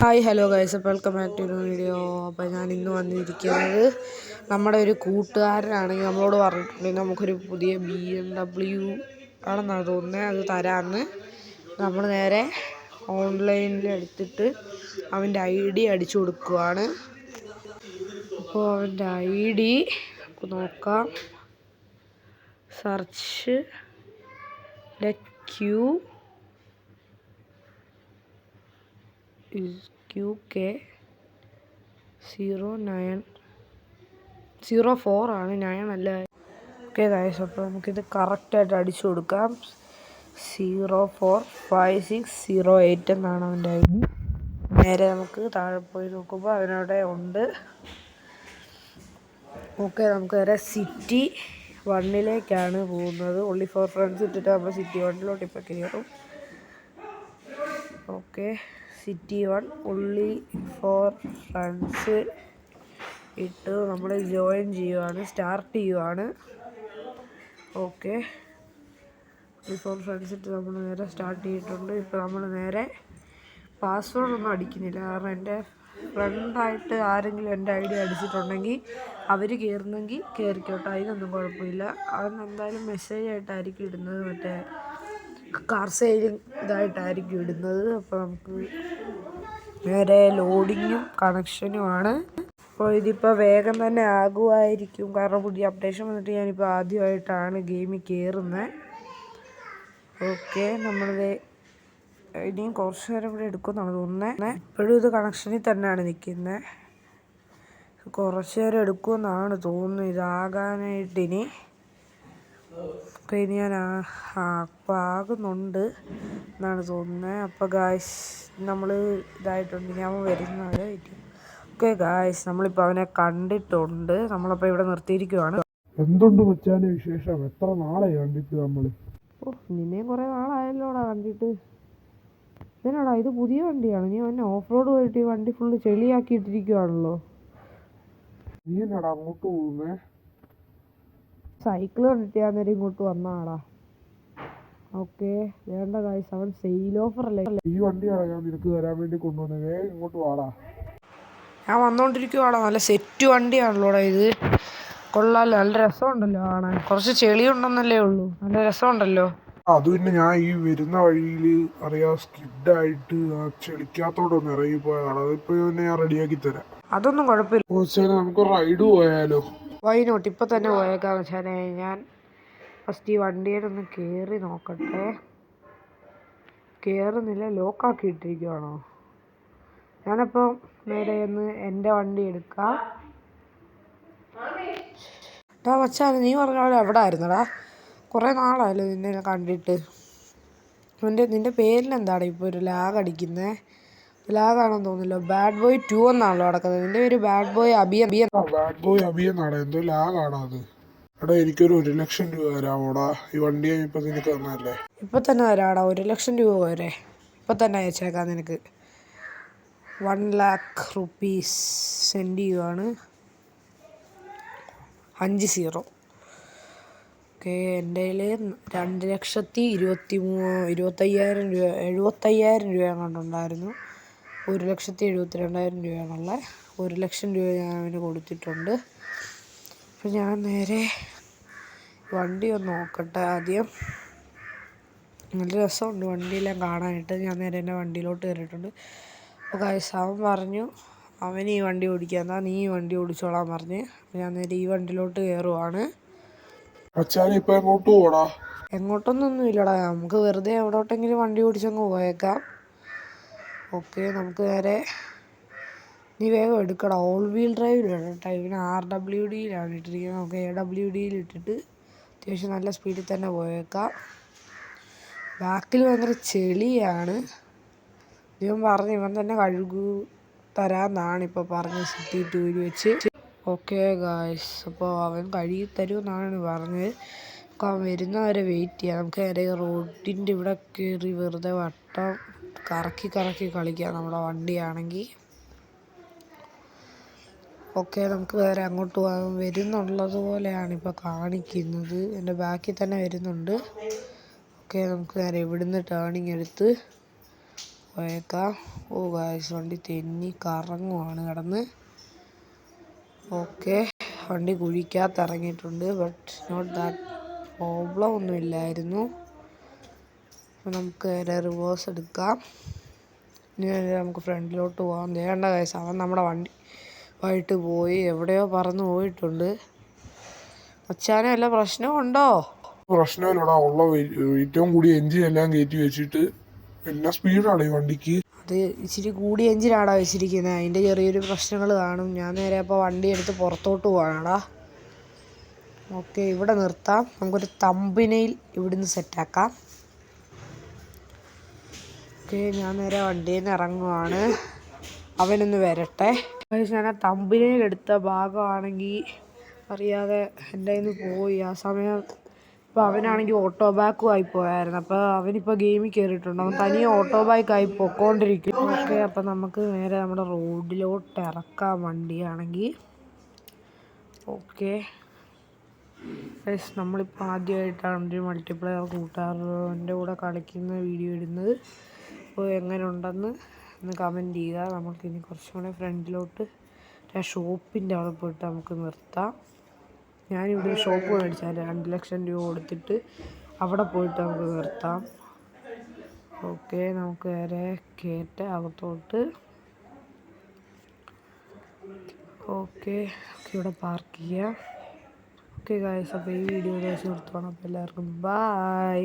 Hi hello guys, welcome back to video. അപ്പോൾ ഞാൻ ഇന്ന് വന്നിരിക്കുന്നത് നമ്മുടെ ഒരു കൂട്ടുകാരനാണെങ്കിൽ നമ്മളോട് പറഞ്ഞിട്ടുണ്ടെങ്കിൽ നമുക്കൊരു പുതിയ BMW ആണെന്നാണ് തോന്നുന്നത്, അത് തരാമെന്ന്. നമ്മൾ നേരെ ഓൺലൈനിൽ എടുത്തിട്ട് അവൻ്റെ ID അടിച്ചു കൊടുക്കുകയാണ്. അപ്പോൾ അവൻ്റെ ID നോക്കാം. സെർച്ച് QK0904 ആണ്, 9 അല്ല. ഓക്കെ ഗൈസ്, അപ്പോൾ നമുക്കിത് കറക്റ്റായിട്ട് അടിച്ചു കൊടുക്കാം. 045608 എന്നാണ് അവൻ്റെ ID. നേരെ നമുക്ക് താഴെ പോയി നോക്കുമ്പോൾ അവനവിടെ ഉണ്ട്. ഓക്കെ, നമുക്ക് നേരെ സിറ്റി 1 പോകുന്നത്. only for friends ഇട്ടിട്ട് നമ്മൾ സിറ്റി 1 ഇപ്പോൾ കയറും. Okay, city 1 only for friends ഇട്ട് നമ്മൾ ജോയിൻ ചെയ്യുവാണ്, സ്റ്റാർട്ട് ചെയ്യുവാണ്. ഓക്കെ, only for friends ഇട്ട് നമ്മൾ നേരെ സ്റ്റാർട്ട് ചെയ്തിട്ടുണ്ട്. ഇപ്പോൾ നമ്മൾ നേരെ പാസ്വേഡ് ഒന്നും അടിക്കുന്നില്ല, കാരണം എൻ്റെ ഫ്രണ്ടായിട്ട് ആരെങ്കിലും എൻ്റെ ID അടിച്ചിട്ടുണ്ടെങ്കിൽ അവർ കയറുന്നെങ്കിൽ കയറിക്കോട്ടെ, അതിനൊന്നും കുഴപ്പമില്ല. അവൻ എന്തായാലും മെസ്സേജായിട്ടായിരിക്കും ഇടുന്നത്, മറ്റേ കാർ സെയിലിംഗ് ഇതായിട്ടായിരിക്കും ഇടുന്നത്. അപ്പോൾ നമുക്ക് നേരെ ലോഡിങ്ങും കണക്ഷനുമാണ്. അപ്പോൾ ഇതിപ്പോൾ വേഗം തന്നെ ആകുമായിരിക്കും, കാരണം പുതിയ അപ്ഡേഷൻ വന്നിട്ട് ഞാനിപ്പോൾ ആദ്യമായിട്ടാണ് ഗെയിമിൽ കയറുന്നത്. ഓക്കെ, നമ്മളിത് ഇനിയും കുറച്ച് നേരം കൂടി എടുക്കുമെന്നാണ് തോന്നുന്നത്. ഇപ്പോഴും ഇത് കണക്ഷനിൽ തന്നെയാണ് നിൽക്കുന്നത്, കുറച്ച് നേരം എടുക്കുമെന്നാണ് തോന്നുന്നത് ഇതാകാനായിട്ടിനി. അപ്പോൾ ഇനി ഞാൻ അപ്പോൾ ആകുന്നുണ്ട് എന്നാണ് തോന്നുന്നത്. അപ്പോൾ ഗായ്സ്, നമ്മൾ ഇതായിട്ടുണ്ട്, ഞാൻ വരുന്നത്. ഓക്കെ ഗായ്സ്, നമ്മളിപ്പോൾ അവനെ കണ്ടിട്ടുണ്ട്. നമ്മളപ്പോൾ ഇവിടെ നിർത്തിയിരിക്കുവാണ്. എന്തുണ്ട് മച്ചാനെ വിശേഷം? എത്ര നാളായി കണ്ടിട്ട് നമ്മൾ? നിന്നെയും കുറേ നാളായല്ലോടാ കണ്ടിട്ട്. ഇതിനാടാ, ഇത് പുതിയ വണ്ടിയാണ്. നീ വന്നെ ഓഫ് റോഡ് പോയിട്ട് ഈ വണ്ടി ഫുള്ള് ചെളിയാക്കിയിട്ടിരിക്കുവാണല്ലോ. നീ എന്നാടാ അങ്ങോട്ട് പോകുന്നേ? സൈക്കിൾ കണ്ടിട്ട് ഞാൻ നേരം ഇങ്ങോട്ട് വന്നാടാ. ഓക്കെ, വേണ്ട ഗായ്സ്, അവൻ സെയിൽ ഓഫറല്ലേ. ഈ വണ്ടിയാണ് ഞാൻ നിനക്ക് തരാൻ വേണ്ടി കൊണ്ടുവന്നത്, വേഗം ഇങ്ങോട്ട് വാടാ. ഞാൻ വന്നോണ്ടിരിക്കുവാടാ, നല്ല സെറ്റ് വണ്ടിയാണല്ലോടാ ഇത്. കൊള്ളാമല്ലോ, നല്ല രസമുണ്ടല്ലോ കാണാൻ. കുറച്ച് ചെളി ഉണ്ടെന്നല്ലേ ഉള്ളൂ, നല്ല രസമുണ്ടല്ലോ. അത് പിന്നെ ഞാൻ ഈ വരുന്ന വഴിയിൽ അറിയാം സ്കിഡായിട്ട് ആ ചെളിക്കാത്തോടൊന്ന് ഇറങ്ങിപ്പോയതാണ്. അതിപ്പോ തന്നെ ഞാൻ റെഡിയാക്കി തരാം. അതൊന്നും കുഴപ്പമില്ല. നമുക്ക് റൈഡ് പോയാലോ? വൈനോട്ട് ഇപ്പം തന്നെ പോയേക്കാം വെച്ചാൽ. ഞാൻ ഫസ്റ്റ് ഈ വണ്ടിയുടെ ഒന്ന് കയറി നോക്കട്ടെ. കയറുന്നില്ല, ലോക്കാക്കി ഇട്ടിരിക്കുവാണോ? ഞാനപ്പോൾ നേരെ ഒന്ന് എൻ്റെ വണ്ടി എടുക്കാം. എടാ മച്ചാൻ, നീ പറഞ്ഞ പോലെ എവിടെ ആയിരുന്നടാ? കുറേ നാളായല്ലോ നിന്നെ കണ്ടിട്ട്. നിൻ്റെ പേരിനെന്താണ് ഇപ്പോൾ ഒരു ലാഗ് അടിക്കുന്നത്? ലാഗാണെന്ന് തോന്നുന്നില്ല. ബാഡ് ബോയ് 2 എന്നാണല്ലോ നടക്കുന്നത്. നിൻ്റെ പേര് bad boy Abiyan. Bad boy അബിയെന്നാണ്. എന്തോ ലാഗാണോ അത്? എടാ, എനിക്കൊരു 1,00,000 രൂപ തരാമോടാ? ഈ വണ്ടി ഇപ്പം നിനക്ക് തന്നല്ലേ? ഇപ്പം തന്നെ തരാടാ, 1,00,000 രൂപ വരെ ഇപ്പം തന്നെ അയച്ചേക്കാം നിനക്ക്. 1,00,000 റുപ്പീസ് സെൻഡ് ചെയ്യുവാണ്. 50. ഓക്കെ, എൻ്റെ കയ്യിൽ 2,25,000 രൂപ 75,000 രൂപ കണ്ടുണ്ടായിരുന്നു. 1,72,000 രൂപയാണുള്ളത്. 1,00,000 രൂപ ഞാൻ അവന് കൊടുത്തിട്ടുണ്ട്. അപ്പം ഞാൻ നേരെ വണ്ടി ഒന്ന് നോക്കട്ടെ ആദ്യം. നല്ല രസമുണ്ട് വണ്ടിയെല്ലാം കാണാനായിട്ട്. ഞാൻ നേരെ എൻ്റെ വണ്ടിയിലോട്ട് കയറിയിട്ടുണ്ട്. അപ്പോൾ ഗൈസ്, അവൻ പറഞ്ഞു അവന് ഈ വണ്ടി ഓടിക്കാന്നാ, നീ ഈ വണ്ടി ഓടിച്ചോളാൻ പറഞ്ഞ്. അപ്പോൾ ഞാൻ നേരെ ഈ വണ്ടിയിലോട്ട് കയറുവാണ്. എങ്ങോട്ടൊന്നും ഇല്ലടാ, നമുക്ക് വെറുതെ എവിടോട്ടെങ്കിലും വണ്ടി ഓടിച്ചങ്ങ് പോയേക്കാം. ഓക്കെ, നമുക്ക് നേരെ നീ വേഗം എടുക്കടാ. ഓൾ വീൽ ഡ്രൈവിൽ വേണം. ഇവന് RWDയിലാണ് ഇട്ടിരിക്കുന്നത്. നമുക്ക് AWDയിൽ ഇട്ടിട്ട് അത്യാവശ്യം നല്ല സ്പീഡിൽ തന്നെ പോയേക്കാം. ബാക്കിൽ ഭയങ്കര ചെളിയാണ്. ഇവൻ പറഞ്ഞ് ഇവൻ തന്നെ കഴുകു തരാമെന്നാണ് ഇപ്പോൾ പറഞ്ഞത്, സിറ്റി 2 വെച്ച്. ഓക്കെ ഗായ്സ്, അപ്പോൾ അവൻ കഴുകി തരുമെന്നാണ് പറഞ്ഞത്. അപ്പോൾ അവൻ വരുന്നവരെ വെയിറ്റ് ചെയ്യാം. നമുക്ക് നേരെ റോഡിൻ്റെ ഇവിടെ കയറി വെറുതെ വട്ടം കറക്കി കളിക്കാം നമ്മുടെ വണ്ടിയാണെങ്കിൽ. ഓക്കെ, നമുക്ക് വേറെ അങ്ങോട്ട് പോകാൻ വരുന്നുള്ളത് പോലെയാണ് ഇപ്പോൾ കാണിക്കുന്നത്. എൻ്റെ ബാക്കിൽ തന്നെ വരുന്നുണ്ട്. ഓക്കെ, നമുക്ക് നേരെ ഇവിടുന്ന് ടേണിങ് എടുത്ത് പോയേക്കാം. ഓ ഗായ്സ്, വണ്ടി തെന്നി കറങ്ങുവാണ് കിടന്ന്. ഓക്കെ, വണ്ടി കുഴിക്കകത്ത് ഇറങ്ങിയിട്ടുണ്ട്. ബട്ട് നോട്ട് ദാറ്റ് പ്രോബ്ലം ഒന്നും ഇല്ലായിരുന്നു. അപ്പോൾ നമുക്ക് നേരെ റിവേഴ്സ് എടുക്കാം. ഇനി നമുക്ക് ഫ്രണ്ടിലോട്ട് പോകാം. വേണ്ട ഗൈസ്, അവൻ നമ്മുടെ വണ്ടി ആയിട്ട് പോയി, എവിടെയോ പറന്ന് പോയിട്ടുണ്ട്. മച്ചാനെ വല്ല പ്രശ്നമുണ്ടോ? പ്രശ്നമില്ലടാ, ഉള്ള ഏറ്റവും കൂടിയ എഞ്ചിൻ എല്ലാം കയറ്റി വെച്ചിട്ട് എന്നാ സ്പീഡാണ് ഈ വണ്ടിക്ക്. അത് ഇച്ചിരി കൂടിയ എഞ്ചിനാടാ വെച്ചിരിക്കുന്നത്, അതിൻ്റെ ചെറിയൊരു പ്രശ്നങ്ങൾ കാണും. ഞാൻ നേരെ അപ്പോൾ വണ്ടി എടുത്ത് പുറത്തോട്ട് പോകാനാടാ. ഓക്കെ, ഇവിടെ നിർത്താം. നമുക്കൊരു തമ്പിനെയിൽ ഇവിടുന്ന് സെറ്റാക്കാം. ഓക്കെ, ഞാൻ നേരെ വണ്ടിയിൽ നിന്ന് ഇറങ്ങുവാണ്. അവനൊന്ന് വരട്ടെ. ഞാൻ ആ തമ്പിനെയിൽ എടുത്ത ഭാഗമാണെങ്കിൽ അറിയാതെ എൻ്റെ കയ്യിൽ നിന്ന് പോയി. ആ സമയം ഇപ്പോൾ അവനാണെങ്കിൽ ഓട്ടോ ബാക്കും ആയി പോയായിരുന്നു. അപ്പോൾ അവനിപ്പോൾ ഗെയിമിൽ കയറിയിട്ടുണ്ട്. അവൻ തനിയെ ഓട്ടോ ബാക്കായി പൊക്കോണ്ടിരിക്കും. ഓക്കെ, അപ്പോൾ നമുക്ക് നേരെ നമ്മുടെ റോഡിലോട്ട് ഇറക്കാം വണ്ടിയാണെങ്കിൽ. ഓക്കെ ഗൈസ്, നമ്മളിപ്പോൾ ആദ്യമായിട്ടാണ് ഒരു മൾട്ടിപ്ലെയർ കൂട്ടുകാരൻ്റെ കൂടെ കളിക്കുന്ന വീഡിയോ ഇടുന്നത്. അപ്പോൾ എങ്ങനെ ഉണ്ടെന്ന് ഒന്ന് കമൻറ്റ് ചെയ്യുക. നമുക്കിനി കുറച്ചും കൂടെ ഫ്രണ്ടിലോട്ട് ആ ഷോപ്പിൻ്റെ അവിടെ പോയിട്ട് നമുക്ക് നിർത്താം. ഞാനിവിടെ ഒരു ഷോപ്പ് മേടിച്ചാൽ 2 ലക്ഷം രൂപ കൊടുത്തിട്ട് അവിടെ പോയിട്ട് നമുക്ക് നിർത്താം. ഓക്കെ, നമുക്ക് നേരെ കയറ്റ അകത്തോട്ട്. ഓക്കെ, ഇവിടെ പാർക്ക് ചെയ്യാം. ഓക്കെ ഗായ്സ്, അപ്പോൾ ഈ വീഡിയോ നിർത്തുവാണ്. അപ്പോൾ എല്ലാവർക്കും ബൈ.